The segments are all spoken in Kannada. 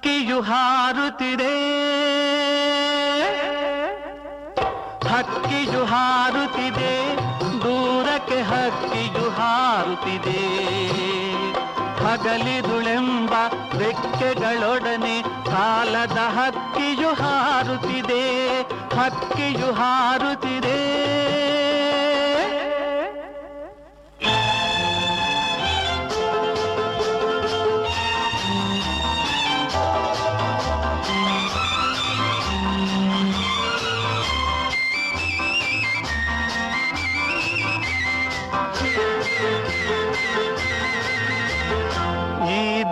ಹಕ್ಕಿಯು ಹಾರುತ್ತಿದೆ, ಹಕ್ಕಿಯು ಹಾರುತ್ತಿದೆ, ದೂರಕ್ಕೆ ಹಕ್ಕಿಯು ಹಾರುತ್ತಿದೆ. ಹಗಲಿರುಳೆಂಬ ರೆಕ್ಕೆಗಳೊಡನೆ ಕಾಲದ ಹಕ್ಕಿಯು ಹಾರುತ್ತಿದೆ, ಹಕ್ಕಿಯು ಹಾರುತ್ತಿದೆ.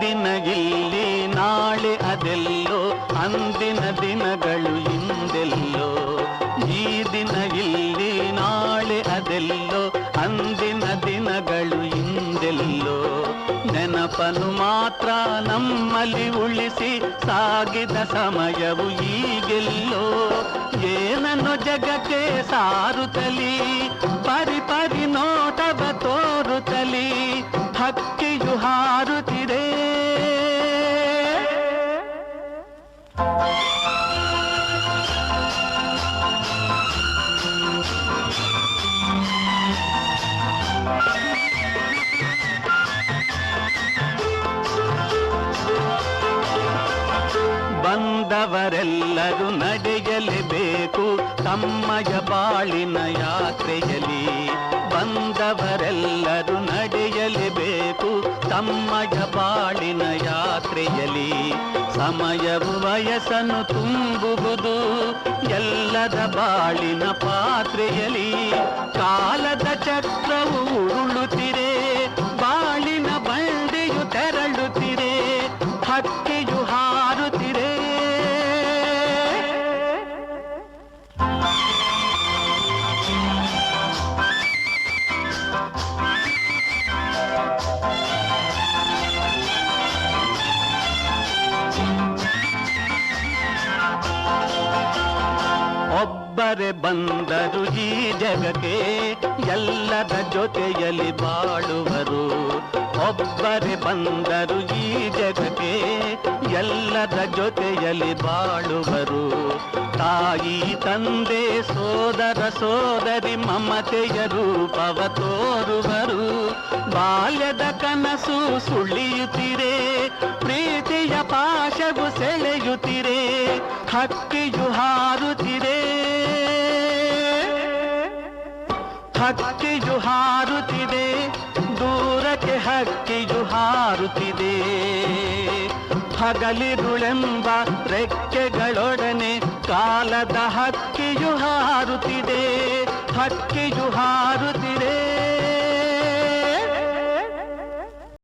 ದಿನ ಇಲ್ಲಿ ನಾಳೆ ಅದೆಲ್ಲೋ, ಅಂದಿನ ದಿನಗಳು ಇಂದೆಲ್ಲೋ. ಈ ದಿನ ಇಲ್ಲಿ ನಾಳೆ ಅದೆಲ್ಲೋ, ಅಂದಿನ ದಿನಗಳು ಇಂದೆಲ್ಲೋ. ನೆನಪನು ಮಾತ್ರ ನಮ್ಮಲ್ಲಿ ಉಳಿಸಿ ಸಾಗಿದ ಸಮಯವು ಈಗೆಲ್ಲೋ. ಏನನ್ನು ಜಗಕ್ಕೆ ಸಾರುತ್ತಲಿ, ಪರಿ ಪರಿ ನೋಟವ ತೋರುತ್ತಲಿ, ಹಕ್ಕಿಯು ಹಾರುತ್ತಿದೆ. ಬಂದವರೆಲ್ಲರೂ ನಡೆಯಲೇಬೇಕು ತಮ್ಮಯ ಬಾಳಿನ ಯಾತ್ರೆಯಲ್ಲಿ. ಬಂದವರೆಲ್ಲರೂ ನಡೆಯಲೇಬೇಕು ತಮ್ಮಯ ಬಾಳಿನ ಯಾತ್ರೆಯಲ್ಲಿ. ಸಮಯವು ವಯಸ್ಸನ್ನು ತುಂಬುವುದು ಎಲ್ಲದ ಬಾಳಿನ ಪಾತ್ರೆಯಲ್ಲಿ. ಕಾಲದ ಚಕ್ರವು ಉರುಳುತ್ತಿರೆ, ಬಾಳಿನ ಬಂಡೆಯು ತೆರಳುತ್ತಿರೆ, ಹಕ್ಕಿಯು ಹಾರುತ್ತಿರೆ. ಒಬ್ಬರೇ ಬಂದರು ಈ ಜಗಕ್ಕೆ, ಎಲ್ಲರ ಜೊತೆಯಲ್ಲಿ ಬಾಳುವರು. ಒಬ್ಬರೇ ಬಂದರು ಈ ಜಗಕ್ಕೆ, ಎಲ್ಲರ ಜೊತೆಯಲ್ಲಿ ಬಾಳುವರು. ತಾಯಿ ತಂದೆ ಸೋದರ ಸೋದರಿ ಮಮತೆಯ ರೂಪವ ತೋರುವರು. ಬಾಲ್ಯದ ಕನಸು ಸುಳಿಯುತ್ತಿರೆ, ಪ್ರೀತಿಯ ಪಾಶವು ಸೆಳೆಯುತ್ತಿರೆ, ಹಕ್ಕಿಯು ಹಾರುತ್ತಿರೆ. ಹಕ್ಕಿಯು ಹಾರುತ್ತಿದೆ, ದೂರಕ್ಕೆ ಹಕ್ಕಿಯು ಹಾರುತ್ತಿದೆ. ಹಗಲಿರುಳೆಂಬ ರೆಕ್ಕೆಗಳೊಡನೆ ಕಾಲದ ಹಕ್ಕಿಯು ಹಾರುತ್ತಿದೆ, ಹಕ್ಕಿಯು ಹಾರುತ್ತಿದೆ.